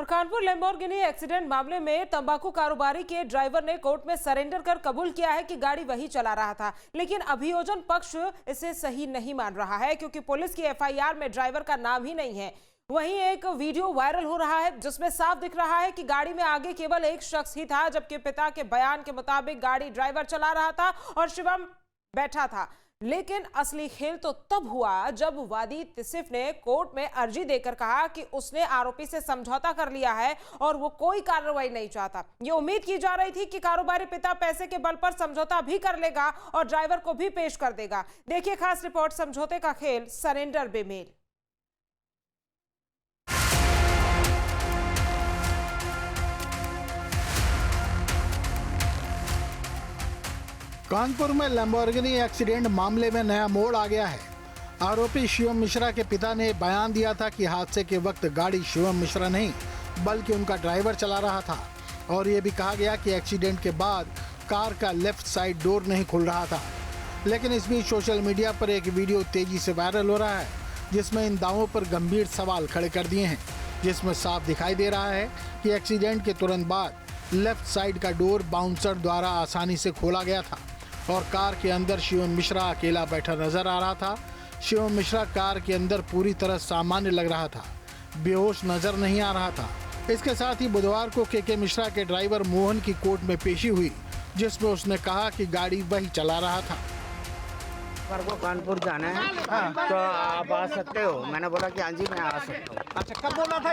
और Kanpur Lamborghini accident मामले में तंबाकू कारोबारी के ड्राइवर ने कोर्ट में सरेंडर कर कबूल किया है कि गाड़ी वही चला रहा था, लेकिन अभियोजन पक्ष इसे सही नहीं मान रहा है क्योंकि पुलिस की एफआईआर में ड्राइवर का नाम ही नहीं है। वहीं एक वीडियो वायरल हो रहा है जिसमें साफ दिख रहा है कि गाड़ी में आगे केवल एक शख्स ही था, जबकि पिता के बयान के मुताबिक गाड़ी ड्राइवर चला रहा था और शिवम बैठा था। लेकिन असली खेल तो तब हुआ जब वादी तिसिफ ने कोर्ट में अर्जी देकर कहा कि उसने आरोपी से समझौता कर लिया है और वो कोई कार्रवाई नहीं चाहता। ये उम्मीद की जा रही थी कि कारोबारी पिता पैसे के बल पर समझौता भी कर लेगा और ड्राइवर को भी पेश कर देगा। देखिए खास रिपोर्ट, समझौते का खेल, सरेंडर बेमेल। कानपुर में लैम्बोर्गिनी एक्सीडेंट मामले में नया मोड़ आ गया है। आरोपी शिवम मिश्रा के पिता ने बयान दिया था कि हादसे के वक्त गाड़ी शिवम मिश्रा नहीं बल्कि उनका ड्राइवर चला रहा था और ये भी कहा गया कि एक्सीडेंट के बाद कार का लेफ्ट साइड डोर नहीं खुल रहा था। लेकिन इस बीच सोशल मीडिया पर एक वीडियो तेजी से वायरल हो रहा है जिसमें इन दावों पर गंभीर सवाल खड़े कर दिए हैं, जिसमें साफ दिखाई दे रहा है कि एक्सीडेंट के तुरंत बाद लेफ्ट साइड का डोर बाउंसर द्वारा आसानी से खोला गया था और कार के अंदर शिवम मिश्रा अकेला बैठा नजर आ रहा था। शिवम मिश्रा कार के अंदर पूरी तरह सामान्य लग रहा था, बेहोश नजर नहीं आ रहा था। इसके साथ ही बुधवार को के मिश्रा के ड्राइवर मोहन की कोर्ट में पेशी हुई जिसमें उसने कहा कि गाड़ी वही चला रहा था। मेरे को कानपुर जाना है तो आप आ सकते हो। मैंने बोला कि हाँ जी मैं आ सकता हूँ। अच्छा, कब बोला था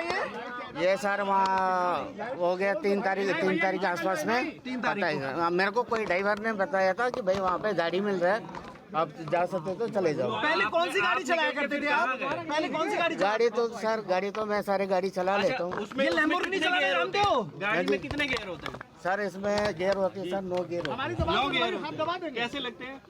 ये सर वहाँ हो गया 3 तारीख के आसपास में। 3 तारीख को मेरे को कोई ड्राइवर ने बताया था कि भाई वहाँ पे गाड़ी मिल रहा है, आप जा सकते हो तो चले जाओ। पहले कौन सी गाड़ी चलाया करते थे आप? पहले कौन सी गाड़ी तो मैं सारे गाड़ी चला लेता हूँ। ये लैम्बोर्गिनी चलाना जानते हो? गाड़ी में कितने गियर होते हैं? सर इसमें गियर होती है सर, 9 गियर होती है। 9 गियर कैसे लगते हैं?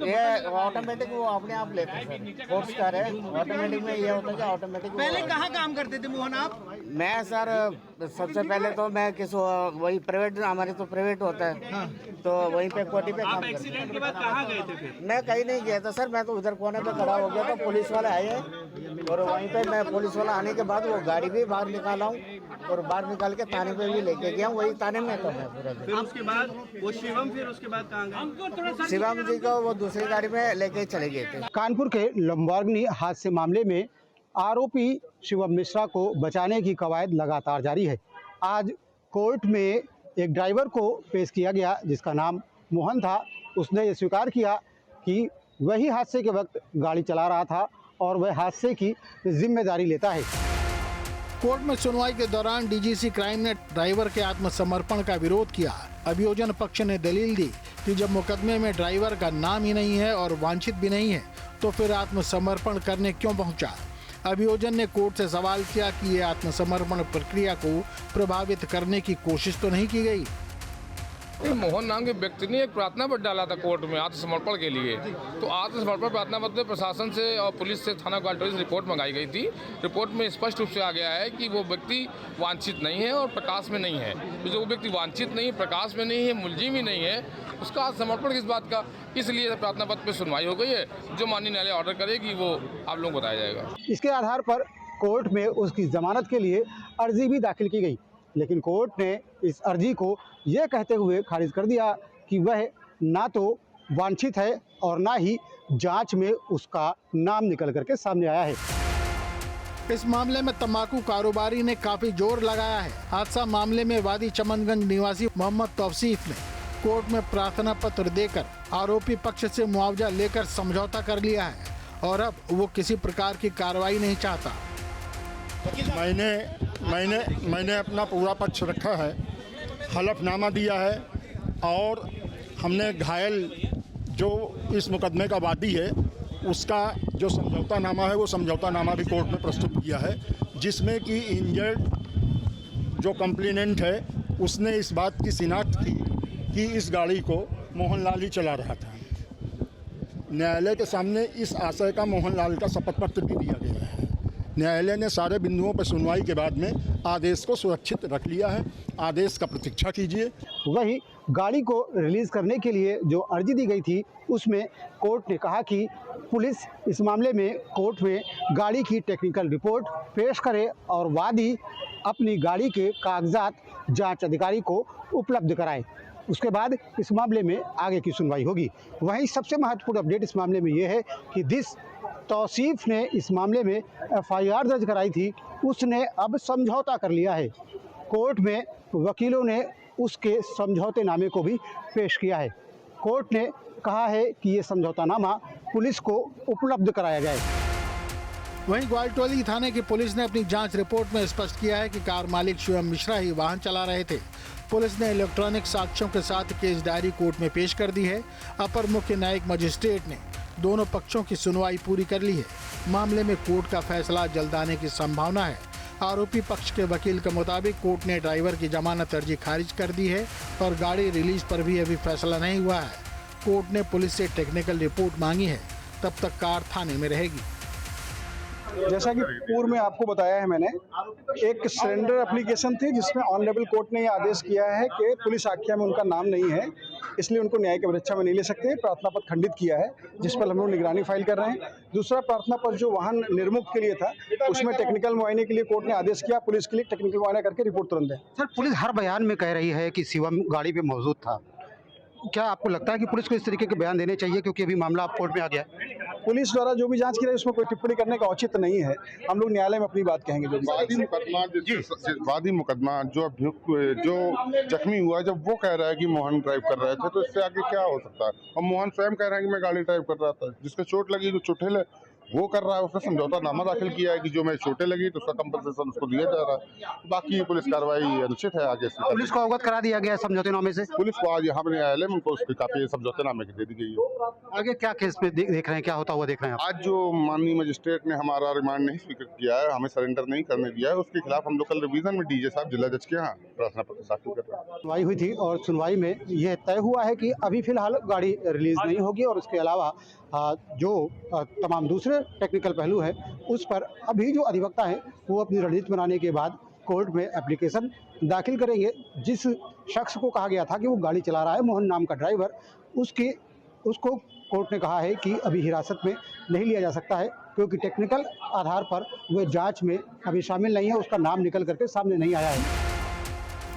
ये ऑटोमेटिक वो अपने आप लेते हैं सर, फोर्स कार है। ऑटोमेटिक में ये होता है कि ऑटोमेटिक। पहले कहाँ काम करते थे मोहन आप? मैं सर सबसे पहले तो मैं वही प्राइवेट, हमारे तो प्राइवेट होता है तो वहीं पे कोटी पे काम करते। एक्सीडेंट के बाद कहाँ गए थे फिर? मैं कहीं नहीं गया था सर, मैं तो उधर कोने पे खड़ा हो गया था। पुलिस वाले आए और वहीं पे मैं पुलिस वाला आने के बाद वो गाड़ी भी बाहर निकाला हूँ और बाहर निकाल के थाने पे भी लेके गया हूँ। वही थाने में तो मैं पूरा। फिर उसके बाद वो शिवम, फिर उसके बाद कहाँ गए? शिवम जी को वो दूसरी गाड़ी में लेके चले गए थे। कानपुर के लैम्बोर्गिनी हादसे मामले में आरोपी शिवम मिश्रा को बचाने की कवायद लगातार जारी है। आज कोर्ट में एक ड्राइवर को पेश किया गया जिसका नाम मोहन था। उसने ये स्वीकार किया कि वही हादसे के वक्त गाड़ी चला रहा था और वह हादसे की जिम्मेदारी लेता है। कोर्ट में सुनवाई के दौरान डीजीसी क्राइम ने ड्राइवर के आत्मसमर्पण का विरोध किया। अभियोजन पक्ष ने दलील दी कि जब मुकदमे में ड्राइवर का नाम ही नहीं है और वांछित भी नहीं है तो फिर आत्मसमर्पण करने क्यों पहुंचा। अभियोजन ने कोर्ट से सवाल किया कि ये आत्मसमर्पण प्रक्रिया को प्रभावित करने की कोशिश तो नहीं की गई। मोहन नाम के व्यक्ति ने एक प्रार्थना पत्र डाला था कोर्ट में आत्मसमर्पण के लिए, तो आत्मसमर्पण प्रार्थना पत्र प्रशासन से और पुलिस से थाना क्वार्टर्स से रिपोर्ट मंगाई गई थी। रिपोर्ट में स्पष्ट रूप से आ गया है कि वो व्यक्ति वांछित नहीं है और प्रकाश में नहीं है। तो जो व्यक्ति वांछित नहीं, प्रकाश में नहीं है, मुलजिम ही नहीं है, उसका आत्मसमर्पण किस बात का। इसलिए प्रार्थना पत्र पर सुनवाई हो गई है। जो माननीय न्यायालय ऑर्डर करेगी वो आप लोगों को बताया जाएगा। इसके आधार पर कोर्ट में उसकी जमानत के लिए अर्जी भी दाखिल की गई, लेकिन कोर्ट ने इस अर्जी को यह कहते हुए खारिज कर दिया कि वह ना तो वांछित है और ना ही जांच में उसका नाम निकल करके सामने आया है। इस मामले में तंबाकू कारोबारी ने काफी जोर लगाया है। हादसा मामले में वादी चमनगंज निवासी मोहम्मद तौसीफ ने कोर्ट में प्रार्थना पत्र देकर आरोपी पक्ष से मुआवजा लेकर समझौता कर लिया है और अब वो किसी प्रकार की कार्रवाई नहीं चाहता। मैंने अपना पूरा पक्ष रखा है, हलफनामा दिया है और हमने घायल जो इस मुकदमे का वादी है उसका जो समझौता नामा है वो समझौता नामा भी कोर्ट में प्रस्तुत किया है, जिसमें कि इंजर्ड जो कंप्लेनेंट है उसने इस बात की शिनाख्त की कि इस गाड़ी को मोहनलाल ही चला रहा था। न्यायालय के सामने इस आशय का मोहनलाल का शपथ पत्र भी दिया गया है। न्यायालय ने सारे बिंदुओं पर सुनवाई के बाद में आदेश को सुरक्षित रख लिया है। आदेश का प्रतीक्षा कीजिए। वही गाड़ी को रिलीज करने के लिए जो अर्जी दी गई थी उसमें कोर्ट ने कहा कि पुलिस इस मामले में कोर्ट में गाड़ी की टेक्निकल रिपोर्ट पेश करे और वादी अपनी गाड़ी के कागजात जांच अधिकारी को उपलब्ध कराए। उसके बाद इस मामले में आगे की सुनवाई होगी। वहीं सबसे महत्वपूर्ण अपडेट इस मामले में ये है कि जिस तौसीफ ने इस मामले में FIR दर्ज कराई थी, उसने अब समझौता कर लिया है। कोर्ट में वकीलों ने उसके समझौतेनामे को भी पेश किया है। कोर्ट ने कहा है कि ये समझौतानामा पुलिस को उपलब्ध कराया जाए। वहीं ग्वालटोली थाने की पुलिस ने अपनी जांच रिपोर्ट में स्पष्ट किया है कि कार मालिक शिवम मिश्रा ही वाहन चला रहे थे। पुलिस ने इलेक्ट्रॉनिक साक्ष्यों के साथ केस डायरी कोर्ट में पेश कर दी है। अपर मुख्य न्यायिक मजिस्ट्रेट ने दोनों पक्षों की सुनवाई पूरी कर ली है। मामले में कोर्ट का फैसला जल्द आने की संभावना है। आरोपी पक्ष के वकील के मुताबिक कोर्ट ने ड्राइवर की जमानत अर्जी खारिज कर दी है और गाड़ी रिलीज पर भी अभी फैसला नहीं हुआ है। कोर्ट ने पुलिस से टेक्निकल रिपोर्ट मांगी है, तब तक कार थाने में रहेगी। जैसा कि पूर्व में आपको बताया है मैंने, एक सरेंडर एप्लीकेशन थी जिसमें ऑनरेबल कोर्ट ने यह आदेश किया है कि पुलिस आख्या में उनका नाम नहीं है, इसलिए उनको न्याय की परीक्षा में नहीं ले सकते। प्रार्थना पत्र खंडित किया है, जिस पर हम लोग निगरानी फाइल कर रहे हैं। दूसरा, प्रार्थना पत्र जो वाहन निर्मुक्त के लिए था, उसमें टेक्निकल मुआयने के लिए कोर्ट ने आदेश किया, पुलिस के लिए टेक्निकल मुआयना करके रिपोर्ट तुरंत दें। सर, पुलिस हर बयान में कह रही है कि शिवम गाड़ी पे मौजूद था। क्या आपको लगता है कि पुलिस को इस तरीके के बयान देने चाहिए, क्योंकि अभी मामला आप कोर्ट में आ गया है? पुलिस द्वारा जो भी जांच की रही है उसमें कोई टिप्पणी करने का औचित्य नहीं है। हम लोग न्यायालय में अपनी बात कहेंगे। वादी मुकदमा जो अभियुक्त जो जख्मी हुआ, जब वो कह रहा है कि मोहन ड्राइव कर रहे थे, तो इससे आगे क्या हो सकता है? और मोहन स्वयं कह रहा है कि मैं गाड़ी ड्राइव कर रहा था। जिसको चोट लगी, जो चोटेल है, वो कर रहा है, उसने समझौता नामा दाखिल किया है कि जो मैं चोटें लगी तो उसका कंपनसेशन उसको दिया जा रहा है। बाकी पुलिस कार्रवाई अनुचित है आगे से। पुलिस को अवगत करा दिया गया है समझौतेनामे से? पुलिस को आज यहाँ न्यायालय में उनको उसकी काफी समझौतेनामे की दे दी गई है। आगे क्या केस में देख रहे हैं, क्या होता हुआ देख रहे हैं आप? आज जो माननीय मजिस्ट्रेट ने हमारा रिमांड नहीं स्वीकृत किया है, हमें सरेंडर नहीं करने दिया है, उसके खिलाफ हम लोग कल रिवीजन में डीजे साहब जिला जज के यहाँ प्रार्थना पत्र दाखिल कर रहे हैं। सुनवाई हुई थी और सुनवाई में यह तय हुआ है कि अभी फिलहाल गाड़ी रिलीज नहीं होगी और उसके अलावा जो तमाम दूसरे टेक्निकल पहलू है उस पर अभी जो अधिवक्ता है वो अपनी रणनीति बनाने के बाद कोर्ट में एप्लीकेशन दाखिल करेंगे। जिस शख्स को कहा गया था कि वो गाड़ी चला रहा है, मोहन नाम का ड्राइवर, उसको कोर्ट ने कहा है कि अभी हिरासत में नहीं लिया जा सकता है, क्योंकि टेक्निकल आधार पर वह जांच में अभी शामिल नहीं है, उसका नाम निकल करके सामने नहीं आया है।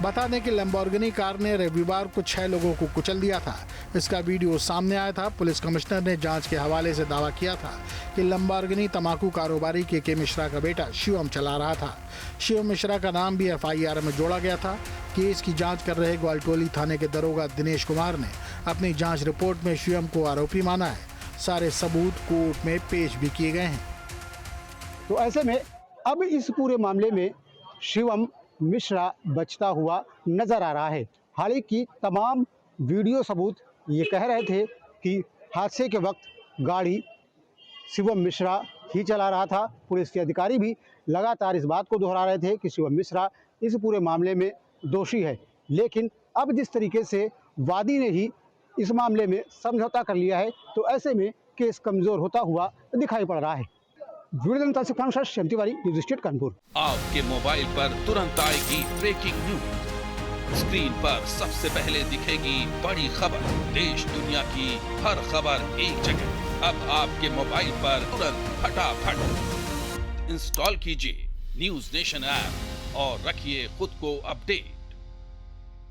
बता दें कि लैम्बोर्गिनी कार ने रविवार को 6 लोगों को कुचल दिया था। इसका वीडियो सामने आया था। पुलिस कमिश्नर ने जांच के हवाले से दावा किया था कि लैम्बोर्गिनी तंबाकू कारोबारी के मिश्रा का बेटा शिवम चला रहा था। शिवम मिश्रा का नाम भी FIR में जोड़ा गया था। केस की जांच कर रहे ग्वालटोली थाने के दरोगा दिनेश कुमार ने अपनी जांच रिपोर्ट में शिवम को आरोपी माना है। सारे सबूत कोर्ट में पेश भी किए गए हैं। तो ऐसे में अब इस पूरे मामले में शिवम मिश्रा बचता हुआ नजर आ रहा है। हालांकि तमाम वीडियो सबूत ये कह रहे थे कि हादसे के वक्त गाड़ी शिवम मिश्रा ही चला रहा था। पुलिस के अधिकारी भी लगातार इस बात को दोहरा रहे थे कि शिवम मिश्रा इस पूरे मामले में दोषी है। लेकिन अब जिस तरीके से वादी ने ही इस मामले में समझौता कर लिया है, तो ऐसे में केस कमजोर होता हुआ दिखाई पड़ रहा है। News state Kanpur. आपके मोबाइल पर तुरंत आएगी ब्रेकिंग न्यूज। स्क्रीन पर सबसे पहले दिखेगी बड़ी खबर। देश दुनिया की हर खबर एक जगह। अब आपके मोबाइल पर तुरंत फटाफट इंस्टॉल कीजिए न्यूज़ नेशन ऐप और रखिए खुद को अपडेट।